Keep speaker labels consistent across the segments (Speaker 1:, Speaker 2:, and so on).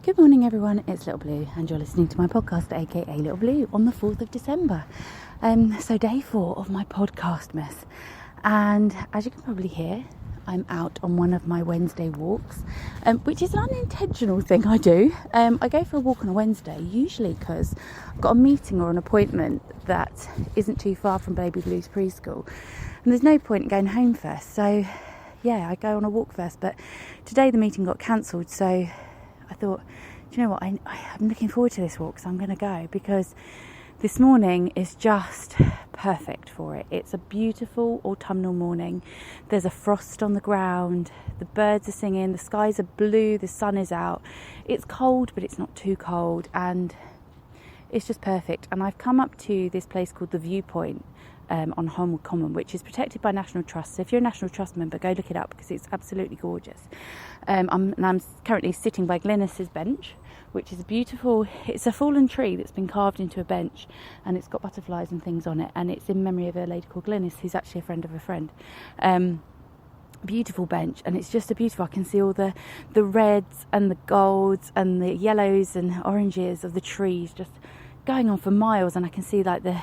Speaker 1: Good morning everyone, it's Little Blue and you're listening to my podcast, aka Little Blue, on the 4th of December. So day 4 of my Podcastmas, and as you can probably hear, I'm out on one of my Wednesday walks, which is an unintentional thing I do. I go for a walk on a Wednesday, usually because I've got a meeting or an appointment that isn't too far from Baby Blue's preschool, and there's no point in going home first, so yeah, I go on a walk first, but today the meeting got cancelled, so I thought, do you know what, I'm looking forward to this walk, so I'm going to go, because this morning is just perfect for it. It's a beautiful autumnal morning. There's a frost on the ground, the birds are singing, the skies are blue, the sun is out. It's cold, but it's not too cold, and it's just perfect. And I've come up to this place called the Viewpoint on Holmwood Common, which is protected by National Trust. So if you're a National Trust member, go look it up, because it's absolutely gorgeous. I'm currently sitting by Glynis's bench, which is it's a fallen tree that's been carved into a bench, and it's got butterflies and things on it, and it's in memory of a lady called Glynis, who's actually a friend of a friend. Beautiful bench, and it's just I can see all the reds and the golds and the yellows and oranges of the trees just going on for miles, and I can see like the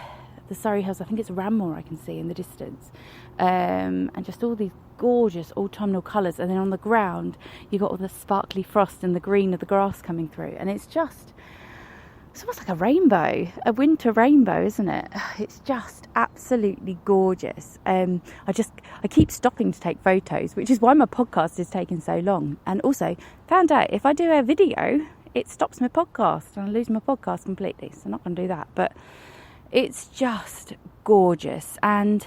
Speaker 1: Surrey Hills. I think it's Ranmore I can see in the distance, and just all these gorgeous autumnal colours, and then on the ground you've got all the sparkly frost and the green of the grass coming through, and it's almost like a rainbow, a winter rainbow, isn't it? It's just absolutely gorgeous. I keep stopping to take photos, which is why my podcast is taking so long, and also found out if I do a video it stops my podcast and I lose my podcast completely, so I'm not going to do that. But it's just gorgeous, and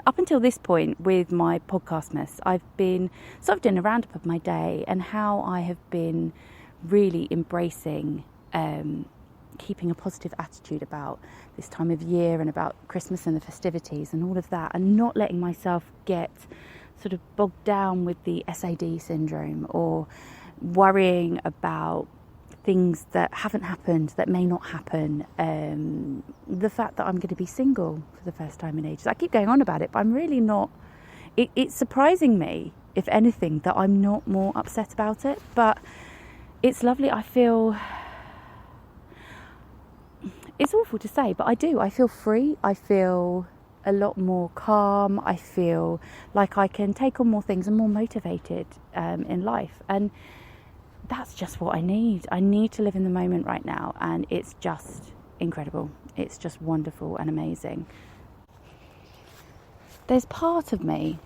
Speaker 1: up until this point with my Podcastmas, I've been sort of doing a roundup of my day and how I have been really embracing keeping a positive attitude about this time of year and about Christmas and the festivities and all of that, and not letting myself get sort of bogged down with the SAD syndrome or worrying about things that haven't happened, that may not happen, the fact that I'm going to be single for the first time in ages. I keep going on about it, but I'm really not. It's surprising me, if anything, that I'm not more upset about it, but it's lovely. I feel, it's awful to say, but I feel free. I feel a lot more calm. I feel like I can take on more things and more motivated in life, and that's just what I need. I need to live in the moment right now, and it's just incredible. It's just wonderful and amazing. There's part of me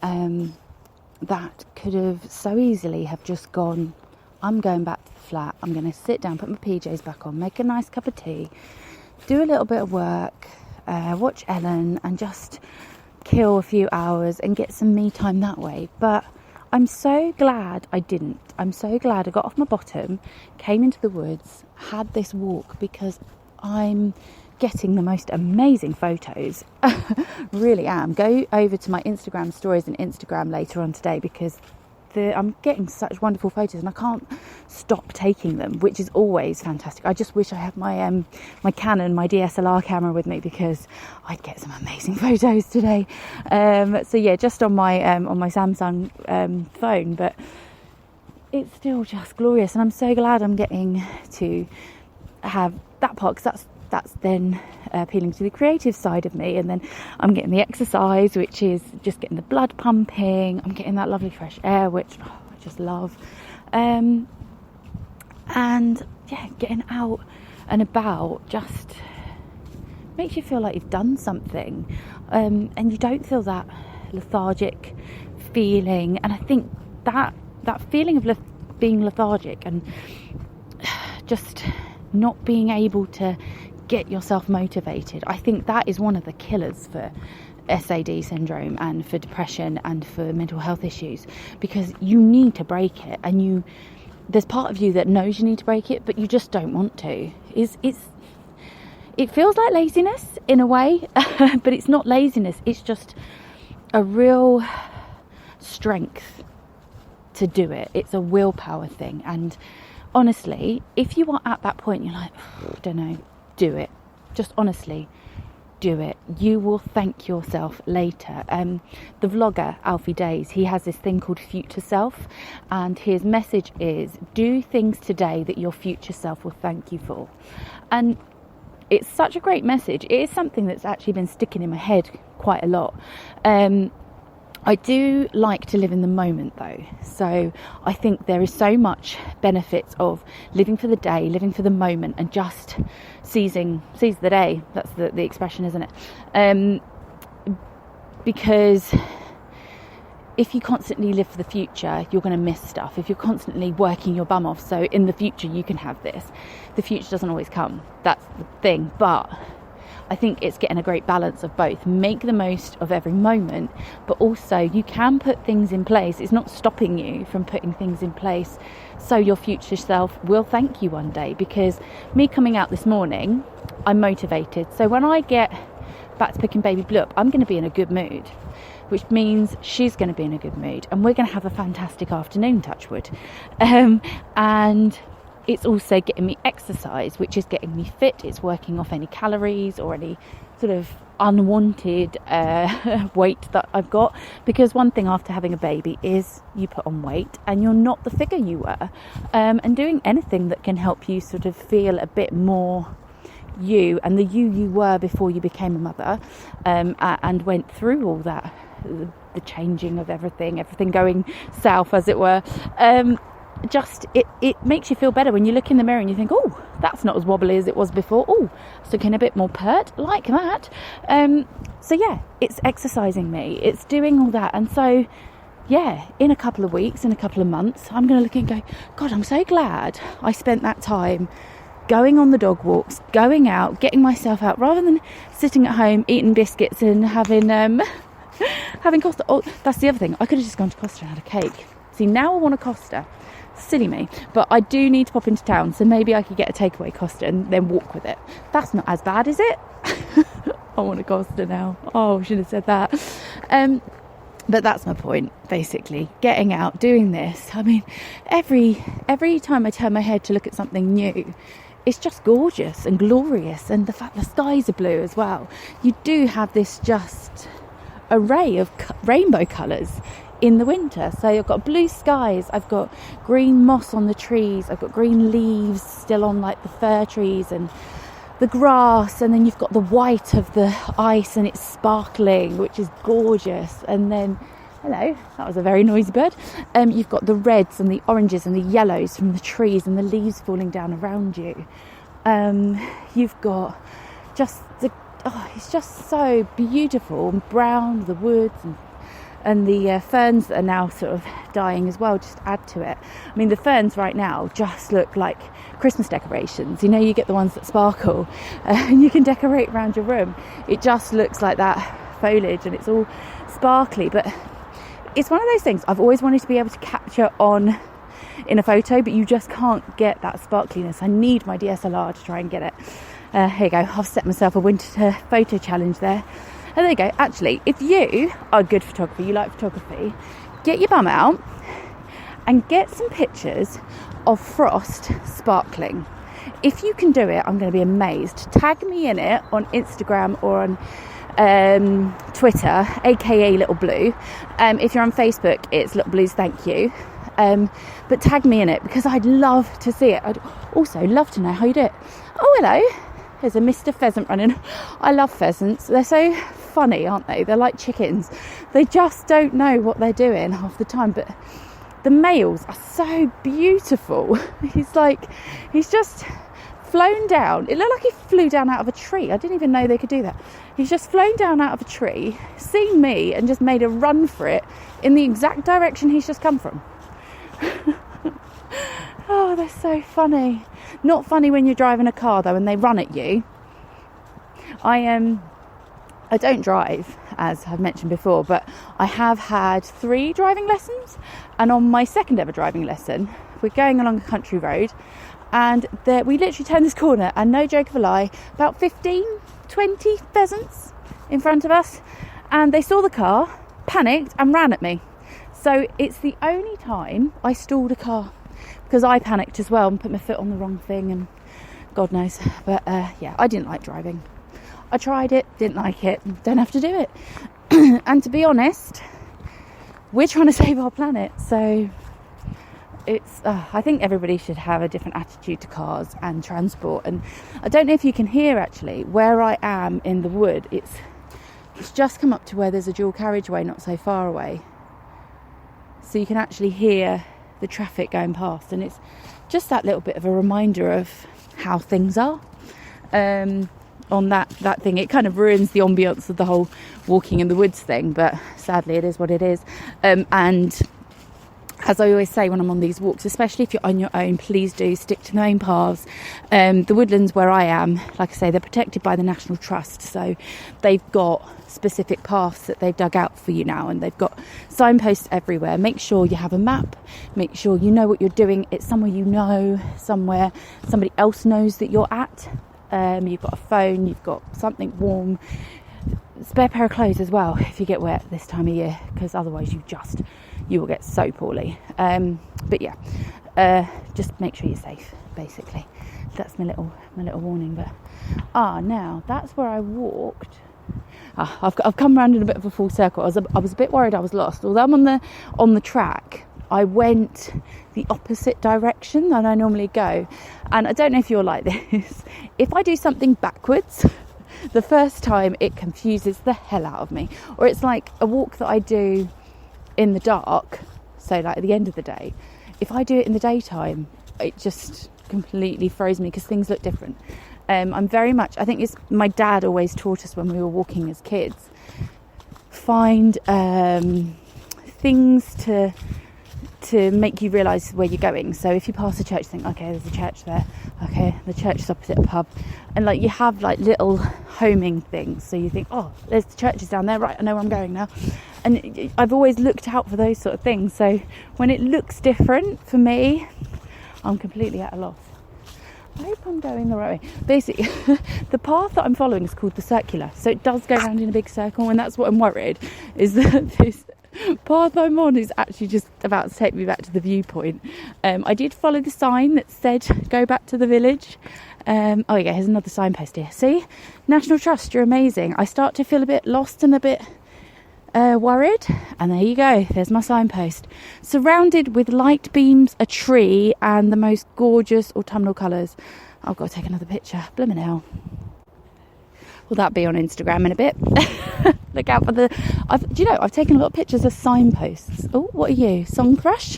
Speaker 1: that could have so easily have just gone, I'm going back to the flat, I'm going to sit down, put my PJs back on, make a nice cup of tea, do a little bit of work, watch Ellen, and just kill a few hours and get some me time that way. But I'm so glad I didn't. I'm so glad I got off my bottom, came into the woods, had this walk, because I'm getting the most amazing photos. Really am. Go over to my Instagram stories and Instagram later on today, because I'm getting such wonderful photos and I can't stop taking them, which is always fantastic. I just wish I had my my Canon, my DSLR camera with me, because I'd get some amazing photos today. So yeah, just on my Samsung phone, but it's still just glorious, and I'm so glad I'm getting to have that part, because that's then appealing to the creative side of me, and then I'm getting the exercise, which is just getting the blood pumping. I'm getting that lovely fresh air, which I just love, and yeah, getting out and about just makes you feel like you've done something, and you don't feel that lethargic feeling. And I think that feeling of being lethargic and just not being able to get yourself motivated, I think that is one of the killers for SAD syndrome and for depression and for mental health issues, because you need to break it, and there's part of you that knows you need to break it, but you just don't want to. It feels like laziness in a way, but it's not laziness, it's just a real strength to do it. It's a willpower thing, and honestly, if you are at that point, you're like, I don't know, do it. Just honestly, do it. You will thank yourself later. The vlogger Alfie Days, he has this thing called Future Self, and his message is, do things today that your future self will thank you for. And it's such a great message. It is something that's actually been sticking in my head quite a lot. I do like to live in the moment though, so I think there is so much benefits of living for the day, living for the moment, and just seize the day. That's the expression, isn't it? Because if you constantly live for the future, you're going to miss stuff. If you're constantly working your bum off, so in the future you can have this, the future doesn't always come. That's the thing. But I think it's getting a great balance of both. Make the most of every moment, but also you can put things in place. It's not stopping you from putting things in place so your future self will thank you one day. Because me coming out this morning, I'm motivated. So when I get back to picking baby Blue up, I'm going to be in a good mood, which means she's going to be in a good mood, and we're going to have a fantastic afternoon, touch wood. And it's also getting me exercise, which is getting me fit. It's working off any calories or any sort of unwanted weight that I've got. Because one thing after having a baby is you put on weight and you're not the figure you were. And doing anything that can help you sort of feel a bit more you and the you were before you became a mother, and went through all that, the changing of everything going south, as it were. Just it makes you feel better when you look in the mirror and you think, oh, that's not as wobbly as it was before. Oh, it's looking a bit more pert, like that. So yeah, it's exercising me, it's doing all that. And so yeah, in a couple of weeks, in a couple of months, I'm going to look and go, God, I'm so glad I spent that time going on the dog walks, going out, getting myself out, rather than sitting at home eating biscuits and having Costa. Oh, that's the other thing, I could have just gone to Costa and had a cake. See, now I want a Costa. Silly me, but I do need to pop into town, so maybe I could get a takeaway Costa and then walk with it. That's not as bad, is it? I want a Costa now. Oh, I should have said that. But that's my point, basically. Getting out, doing this. I mean, every time I turn my head to look at something new, it's just gorgeous and glorious. And the fact the skies are blue as well. You do have this just array of rainbow colours in the winter. So I've got blue skies, I've got green moss on the trees, I've got green leaves still on like the fir trees and the grass, and then you've got the white of the ice and it's sparkling, which is gorgeous. And then, hello, that was a very noisy bird. You've got the reds and the oranges and the yellows from the trees and the leaves falling down around you. You've got just it's just so beautiful, and brown, the woods and the ferns that are now sort of dying as well just add to it. I mean, the ferns right now just look like Christmas decorations. You know, you get the ones that sparkle and you can decorate around your room. It just looks like that foliage and it's all sparkly. But it's one of those things I've always wanted to be able to capture on in a photo, but you just can't get that sparkliness. I need my DSLR to try and get it. Here you go. I've set myself a winter photo challenge there. And there you go. Actually, if you are a good photographer, you like photography, get your bum out and get some pictures of frost sparkling. If you can do it, I'm going to be amazed. Tag me in it on Instagram or on Twitter, aka Little Blue. If you're on Facebook, it's Little Blues Thank You. But tag me in it because I'd love to see it. I'd also love to know how you do it. Oh, hello. There's a Mr. Pheasant running. I love pheasants. They're so funny, aren't they? They're like chickens. They just don't know what they're doing half the time. But the males are so beautiful. He's just flown down. It looked like he flew down out of a tree. I didn't even know they could do that. He's just flown down out of a tree, seen me, and just made a run for it in the exact direction he's just come from. Oh, they're so funny. Not funny when you're driving a car though and they run at you. I don't drive, as I've mentioned before, but I have had 3 driving lessons, and on my second ever driving lesson we're going along a country road and we literally turned this corner and, no joke of a lie, about 15-20 pheasants in front of us, and they saw the car, panicked and ran at me. So it's the only time I stalled a car, because I panicked as well and put my foot on the wrong thing and God knows. But yeah, I didn't like driving. I tried it, didn't like it, don't have to do it. And to be honest, we're trying to save our planet, so it's I think everybody should have a different attitude to cars and transport. And I don't know if you can hear, actually, where I am in the wood, it's just come up to where there's a dual carriageway not so far away, so you can actually hear the traffic going past, and it's just that little bit of a reminder of how things are on that thing. It kind of ruins the ambience of the whole walking in the woods thing, but sadly it is what it is. And as I always say when I'm on these walks, especially if you're on your own, please do stick to the main paths. The woodlands where I am, like I say, they're protected by the National Trust, so they've got specific paths that they've dug out for you now, and they've got signposts everywhere. Make sure you have a map, make sure you know what you're doing. It's somewhere you know, somewhere somebody else knows that you're at. You've got a phone, you've got something warm, spare pair of clothes as well if you get wet this time of year, because otherwise you will get so poorly. But yeah, just make sure you're safe, basically. That's my little warning. But now that's where I walked. I've come round in a bit of a full circle. I was a bit worried I was lost. Although I'm on the track, I went the opposite direction than I normally go. And I don't know if you're like this. If I do something backwards, the first time it confuses the hell out of me. Or it's like a walk that I do in the dark, so like at the end of the day. If I do it in the daytime, it just completely throws me because things look different. I'm very much, I think it's my dad always taught us when we were walking as kids, find things to make you realise where you're going. So if you pass a church, think, okay, there's a church there, okay, the church is opposite a pub, and like you have like little homing things, so you think, oh, there's the churches down there, right, I know where I'm going now. And I've always looked out for those sort of things, so when it looks different for me, I'm completely at a loss. I hope I'm going the right way. Basically, the path that I'm following is called the circular, so it does go around in a big circle, and that's what I'm worried, is that this path I'm on is actually just about to take me back to the viewpoint. I did follow the sign that said go back to the village. Oh yeah, here's another signpost here. See, National Trust, you're amazing. I start to feel a bit lost and a bit worried, and there you go, there's my signpost, surrounded with light beams, a tree, and the most gorgeous autumnal colours. I've got to take another picture. Blimmin' hell, will that be on Instagram in a bit? Look out for the I've taken a lot of pictures of signposts. Oh, what are you, song thrush?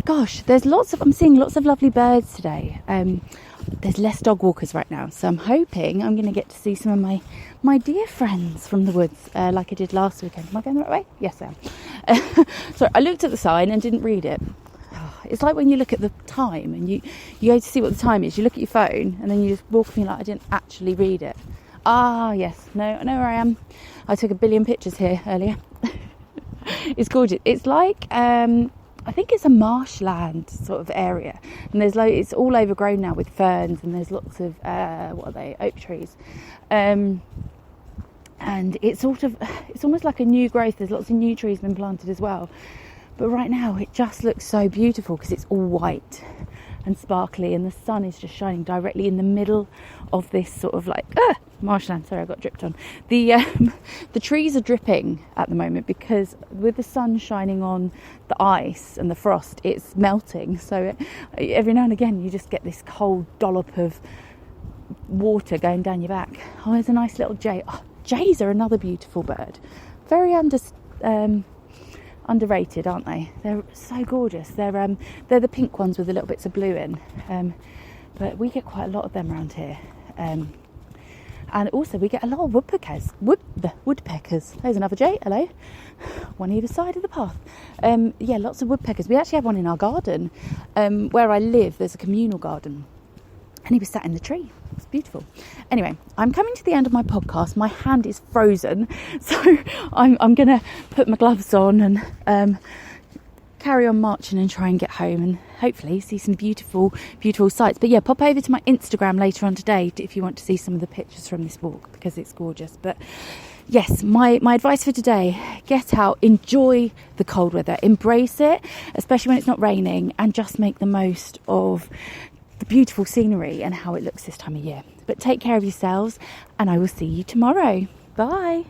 Speaker 1: Gosh, I'm seeing lots of lovely birds today. There's less dog walkers right now, so I'm hoping I'm going to get to see some of my dear friends from the woods, like I did last weekend. Am I going the right way? Yes, I am. Sorry, I looked at the sign and didn't read it. It's like when you look at the time and you go to see what the time is, you look at your phone and then you just walk me like I didn't actually read it. Yes, no, I know where I am. I took a billion pictures here earlier. It's gorgeous. It's like I think it's a marshland sort of area, and it's all overgrown now with ferns, and there's lots of oak trees, and it's almost like a new growth. There's lots of new trees been planted as well, but right now it just looks so beautiful because it's all white and sparkly, and the sun is just shining directly in the middle of this sort of like marshland. Sorry, I got dripped on. The trees are dripping at the moment because with the sun shining on the ice and the frost, it's melting. So every now and again you just get this cold dollop of water going down your back. Oh, there's a nice little jay. Oh, jays are another beautiful bird. Very underrated, aren't they? They're so gorgeous. They're the pink ones with the little bits of blue in, but we get quite a lot of them around here, and also we get a lot of woodpeckers. There's another jay. Hello, one either side of the path. Yeah, lots of woodpeckers. We actually have one in our garden. Where I live, there's a communal garden, and he was sat in the tree. It's beautiful. Anyway, I'm coming to the end of my podcast. My hand is frozen, so I'm going to put my gloves on and carry on marching and try and get home and hopefully see some beautiful, beautiful sights. But yeah, pop over to my Instagram later on today if you want to see some of the pictures from this walk, because it's gorgeous. But yes, my advice for today, get out, enjoy the cold weather, embrace it, especially when it's not raining, and just make the most of the beautiful scenery and how it looks this time of year. But take care of yourselves, and I will see you tomorrow. Bye.